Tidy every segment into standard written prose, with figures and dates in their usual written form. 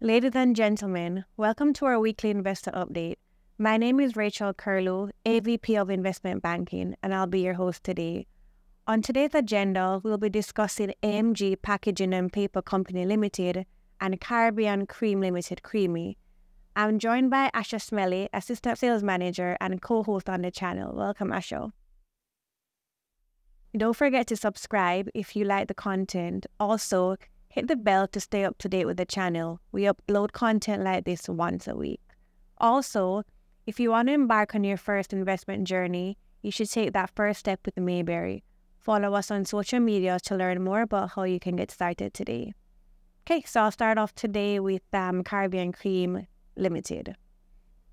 Ladies and gentlemen, welcome to our weekly investor update. My name is Rachel Curlew, AVP of Investment Banking, and I'll be your host today. On today's agenda, we'll be discussing AMG Packaging and Paper Company Limited and Caribbean Cream Limited KREMI. I'm joined by Asha Smelly, Assistant Sales Manager and co-host on the channel. Welcome, Asha. Don't forget to subscribe if you like the content. Also, hit the bell to stay up to date with the channel. We upload content like this once a week. Also, if you want to embark on your first investment journey, you should take that first step with Mayberry. Follow us on social media to learn more about how you can get started today. Okay, so I'll start off today with Caribbean Cream Limited.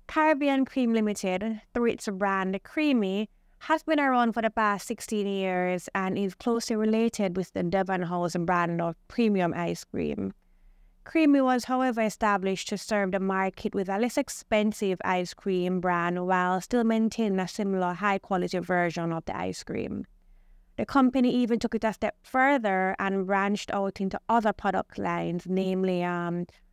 Caribbean Cream Limited, through its brand KREMI, has been around for the past 16 years and is closely related with the Devon House brand of premium ice cream. KREMI was, however, established to serve the market with a less expensive ice cream brand while still maintaining a similar high-quality version of the ice cream. The company even took it a step further and branched out into other product lines, namely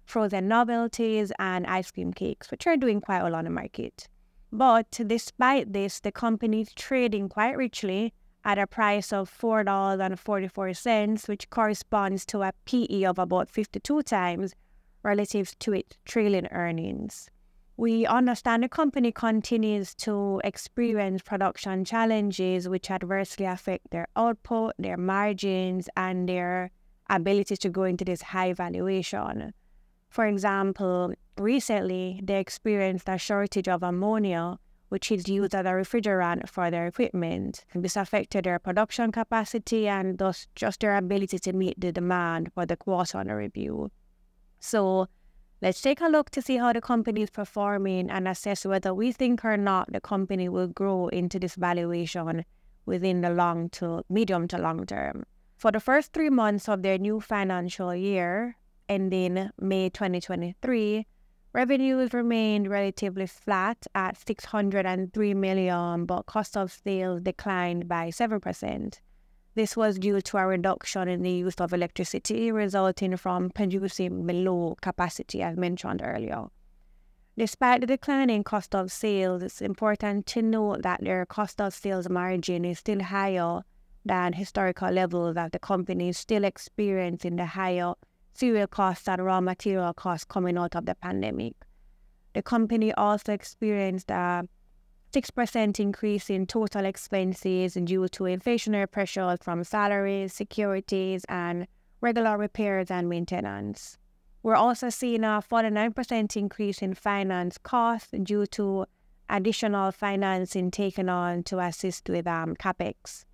frozen novelties and ice cream cakes, which are doing quite well on the market. But despite this, the company is trading quite richly at a price of $4.44, which corresponds to a PE of about 52 times relative to its trailing earnings. We understand the company continues to experience production challenges which adversely affect their output, their margins, and their ability to go into this high valuation. For example, recently, they experienced a shortage of ammonia, which is used as a refrigerant for their equipment. This affected their production capacity and thus just their ability to meet the demand for the quarter under review. So, let's take a look to see how the company is performing and assess whether we think or not the company will grow into this valuation within the medium to long term. For the first 3 months of their new financial year, ending May 2023, revenues remained relatively flat at $603 million, but cost of sales declined by 7%. This was due to a reduction in the use of electricity resulting from producing below capacity, as mentioned earlier. Despite the decline in cost of sales, it's important to note that their cost of sales margin is still higher than historical levels, that the company is still experiencing the higher fuel costs and raw material costs coming out of the pandemic. The company also experienced a 6% increase in total expenses due to inflationary pressures from salaries, securities, and regular repairs and maintenance. We're also seeing a 49% increase in finance costs due to additional financing taken on to assist with CapEx.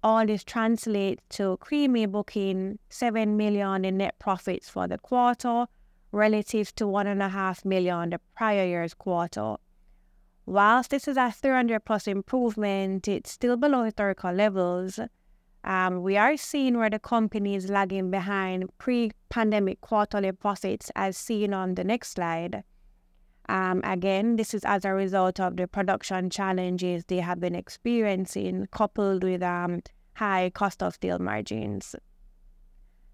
All this translates to KREMI booking $7 million in net profits for the quarter, relative to $1.5 million the prior year's quarter. Whilst this is a 300+ improvement, it's still below historical levels. We are seeing where the company is lagging behind pre-pandemic quarterly profits, as seen on the next slide. Again, this is as a result of the production challenges they have been experiencing, coupled with high cost of sales margins.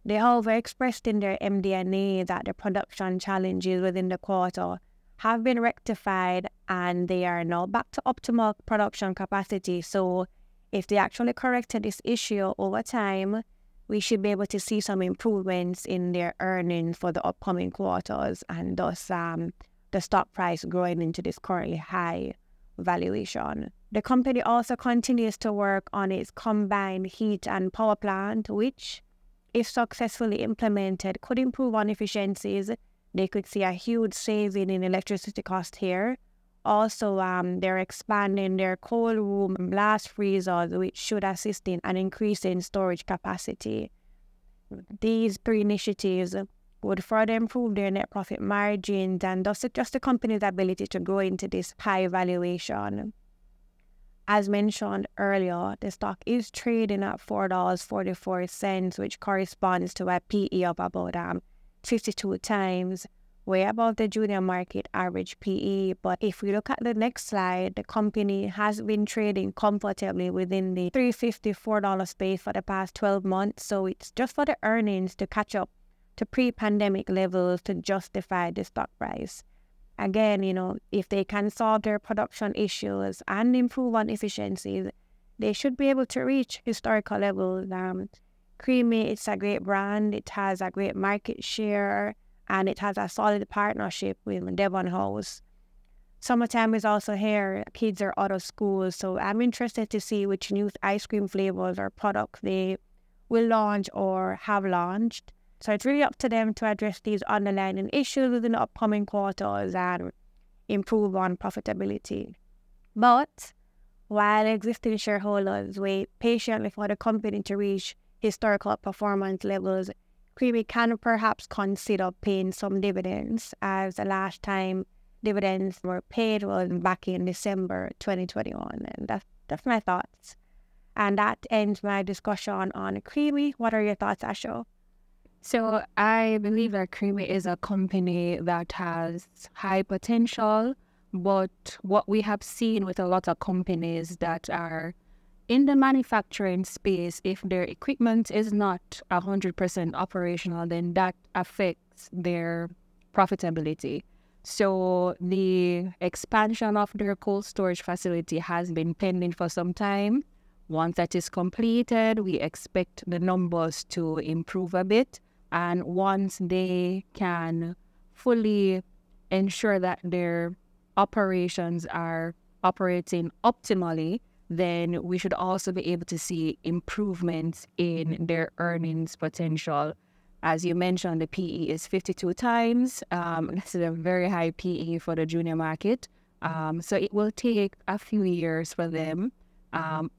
They, however, expressed in their MD&A that the production challenges within the quarter have been rectified and they are now back to optimal production capacity. So if they actually corrected this issue over time, we should be able to see some improvements in their earnings for the upcoming quarters, and thus the stock price growing into this currently high valuation. The company also continues to work on its combined heat and power plant, which, if successfully implemented, could improve on efficiencies. They could see a huge saving in electricity cost here. Also, they're expanding their cold room and blast freezers, which should assist in an increase in storage capacity. These 3 initiatives would further improve their net profit margins and thus adjust the company's ability to grow into this high valuation. As mentioned earlier, the stock is trading at $4.44, which corresponds to a PE of about 52 times, way above the junior market average PE. But if we look at the next slide, the company has been trading comfortably within the $3.54 space for the past 12 months. So it's just for the earnings to catch up to pre-pandemic levels to justify the stock price. Again, if they can solve their production issues and improve on efficiencies, they should be able to reach historical levels. KREMI, it's a great brand. It has a great market share, and it has a solid partnership with Devon House. Summertime is also here. Kids are out of school, so I'm interested to see which new ice cream flavors or products they will launch or have launched. So it's really up to them to address these underlying issues within the upcoming quarters and improve on profitability. But while existing shareholders wait patiently for the company to reach historical performance levels, KREMI can perhaps consider paying some dividends, as the last time dividends were paid was back in December 2021. And that's my thoughts. And that ends my discussion on KREMI. What are your thoughts, Asho? So I believe that KREMI is a company that has high potential, but what we have seen with a lot of companies that are in the manufacturing space, if their equipment is not 100% operational, then that affects their profitability. So the expansion of their cold storage facility has been pending for some time. Once that is completed, we expect the numbers to improve a bit. And once they can fully ensure that their operations are operating optimally, then we should also be able to see improvements in their earnings potential. As you mentioned, the PE is 52 times. This is a very high PE for the junior market. So it will take a few years for them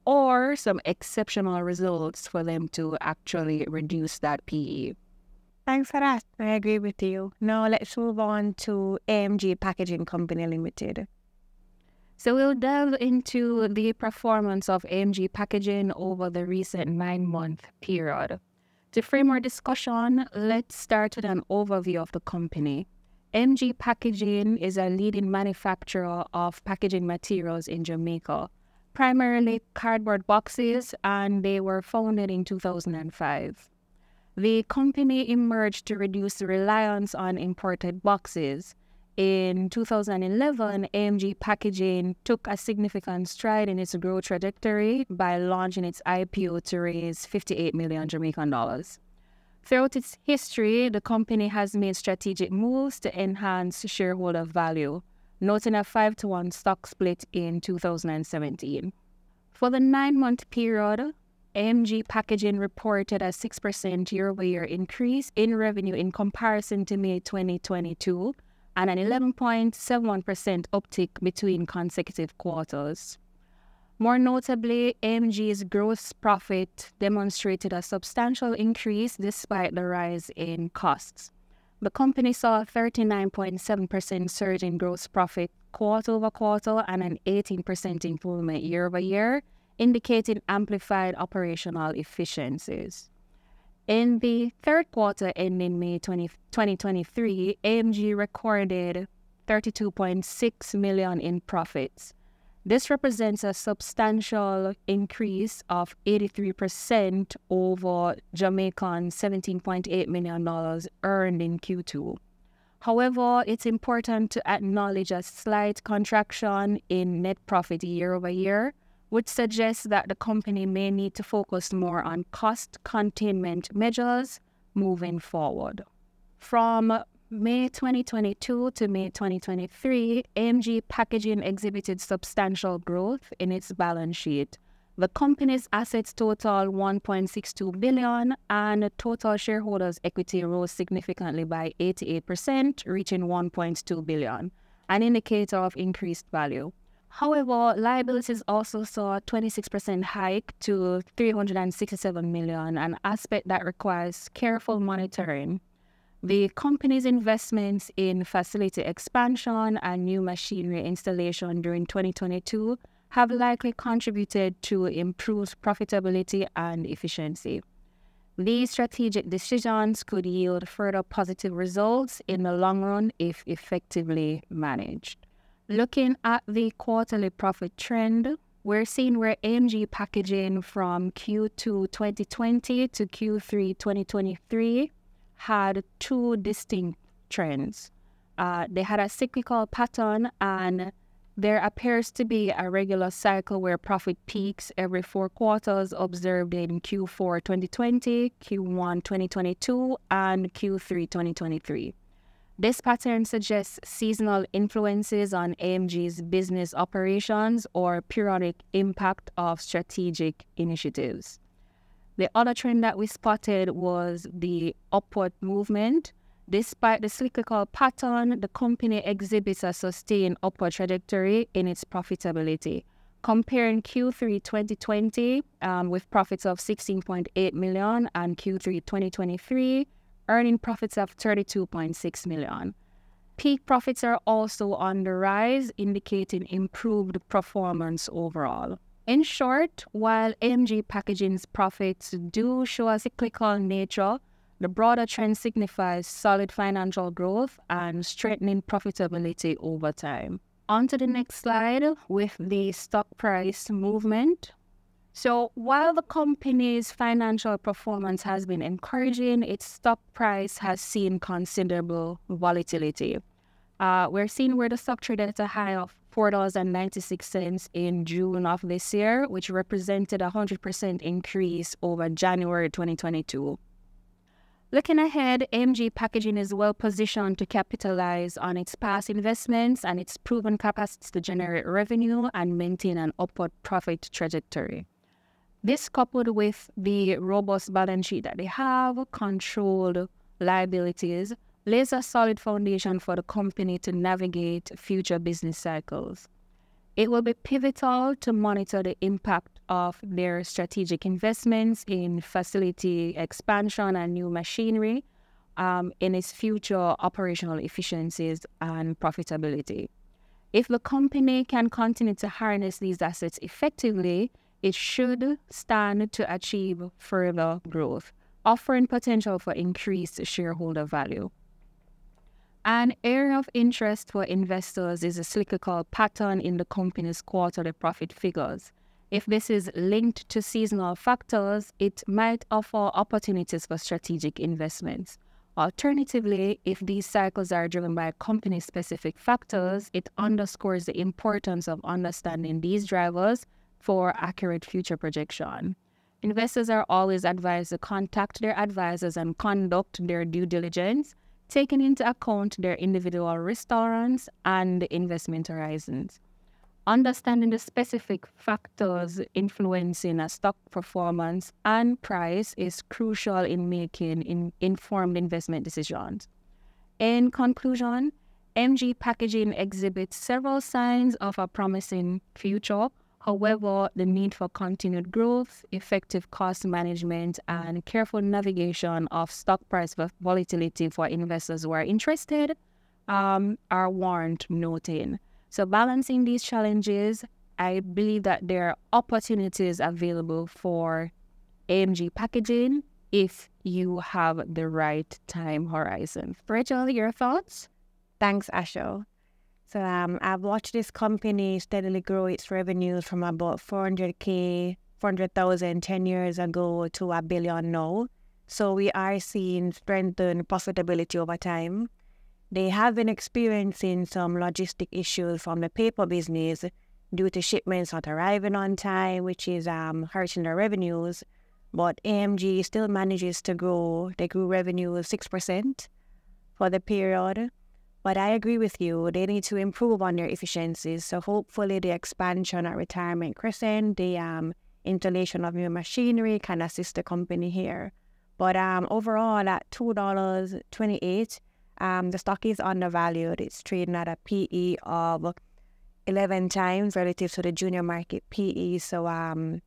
or some exceptional results for them to actually reduce that PE. Thanks for that. I agree with you. Now let's move on to AMG Packaging Company Limited. So we'll delve into the performance of AMG Packaging over the recent 9-month period. To frame our discussion, let's start with an overview of the company. AMG Packaging is a leading manufacturer of packaging materials in Jamaica, primarily cardboard boxes, and they were founded in 2005. The company emerged to reduce the reliance on imported boxes. In 2011, AMG Packaging took a significant stride in its growth trajectory by launching its IPO to raise 58 million Jamaican dollars. Throughout its history, the company has made strategic moves to enhance shareholder value, noting a 5-to-1 stock split in 2017. For the 9-month period, AMG Packaging reported a 6% year-over-year increase in revenue in comparison to May 2022, and an 11.71% uptick between consecutive quarters. More notably, AMG's gross profit demonstrated a substantial increase despite the rise in costs. The company saw a 39.7% surge in gross profit quarter-over-quarter and an 18% improvement year-over-year, indicating amplified operational efficiencies. In the third quarter ending May 2023, AMG recorded $32.6 million in profits. This represents a substantial increase of 83% over Jamaican $17.8 million earned in Q2. However, it's important to acknowledge a slight contraction in net profit year-over-year, which suggests that the company may need to focus more on cost containment measures moving forward. From May 2022 to May 2023, AMG Packaging exhibited substantial growth in its balance sheet. The company's assets total $1.62 billion, and total shareholders' equity rose significantly by 88%, reaching $1.2 billion, an indicator of increased value. However, liabilities also saw a 26% hike to $367 million, an aspect that requires careful monitoring. The company's investments in facility expansion and new machinery installation during 2022 have likely contributed to improved profitability and efficiency. These strategic decisions could yield further positive results in the long run if effectively managed. Looking at the quarterly profit trend, we're seeing where AMG Packaging from Q2 2020 to Q3 2023 had two distinct trends. They had a cyclical pattern, and there appears to be a regular cycle where profit peaks every 4 quarters observed in Q4 2020, Q1 2022, and Q3 2023. This pattern suggests seasonal influences on AMG's business operations or periodic impact of strategic initiatives. The other trend that we spotted was the upward movement. Despite the cyclical pattern, the company exhibits a sustained upward trajectory in its profitability. Comparing Q3 2020 with profits of $16.8 million and Q3 2023, earning profits of $32.6 million. Peak profits are also on the rise, indicating improved performance overall. In short, while AMG Packaging's profits do show a cyclical nature, the broader trend signifies solid financial growth and strengthening profitability over time. On to the next slide with the stock price movement. So while the company's financial performance has been encouraging, its stock price has seen considerable volatility. We're seeing where the stock traded at a high of $4.96 in June of this year, which represented a 100% increase over January 2022. Looking ahead, AMG Packaging is well positioned to capitalize on its past investments and its proven capacity to generate revenue and maintain an upward profit trajectory. This, coupled with the robust balance sheet that they have, controlled liabilities, lays a solid foundation for the company to navigate future business cycles. It will be pivotal to monitor the impact of their strategic investments in facility expansion and new machinery in its future operational efficiencies and profitability. If the company can continue to harness these assets effectively, it should stand to achieve further growth, offering potential for increased shareholder value. An area of interest for investors is a cyclical pattern in the company's quarterly profit figures. If this is linked to seasonal factors, it might offer opportunities for strategic investments. Alternatively, if these cycles are driven by company-specific factors, it underscores the importance of understanding these drivers for accurate future projection. Investors are always advised to contact their advisors and conduct their due diligence, taking into account their individual risk tolerance and investment horizons. Understanding the specific factors influencing a stock performance and price is crucial in making informed investment decisions. In conclusion, AMG Packaging exhibits several signs of a promising future. However, the need for continued growth, effective cost management, and careful navigation of stock price volatility for investors who are interested are warrant noting. So balancing these challenges, I believe that there are opportunities available for AMG Packaging if you have the right time horizon. Rachel, your thoughts? Thanks, Asho. So I've watched this company steadily grow its revenues from about 400,000 10 years ago to $1 billion now. So we are seeing strengthened profitability over time. They have been experiencing some logistic issues from the paper business due to shipments not arriving on time, which is hurting their revenues. But AMG still manages to grow. They grew revenue 6% for the period. But I agree with you, they need to improve on their efficiencies. So hopefully the expansion at Retirement Crescent, the installation of new machinery can assist the company here. But overall at $2.28, the stock is undervalued. It's trading at a PE of 11 times relative to the junior market PE. So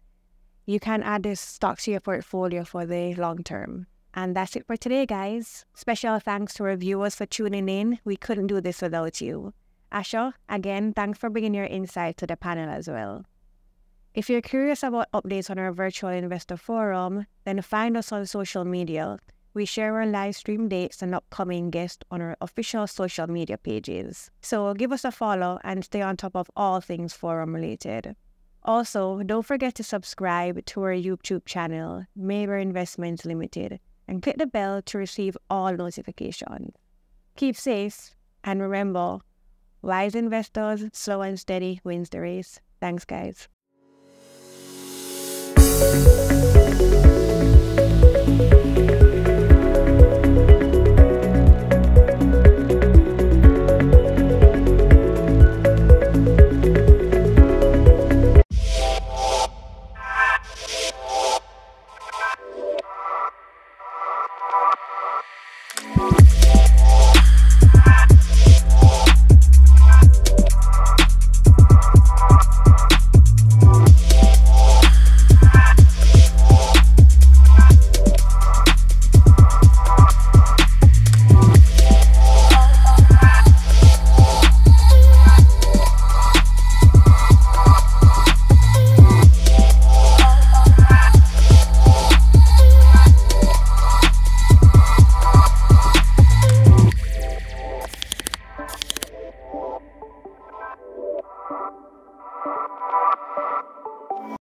you can add this stock to your portfolio for the long term. And that's it for today, guys. Special thanks to our viewers for tuning in. We couldn't do this without you. Asha, again, thanks for bringing your insight to the panel as well. If you're curious about updates on our virtual investor forum, then find us on social media. We share our live stream dates and upcoming guests on our official social media pages. So give us a follow and stay on top of all things forum related. Also, don't forget to subscribe to our YouTube channel, Mayberry Investments Limited. and click the bell to receive all notifications. Keep safe, and remember, wise investors, slow and steady wins the race. Thanks, guys.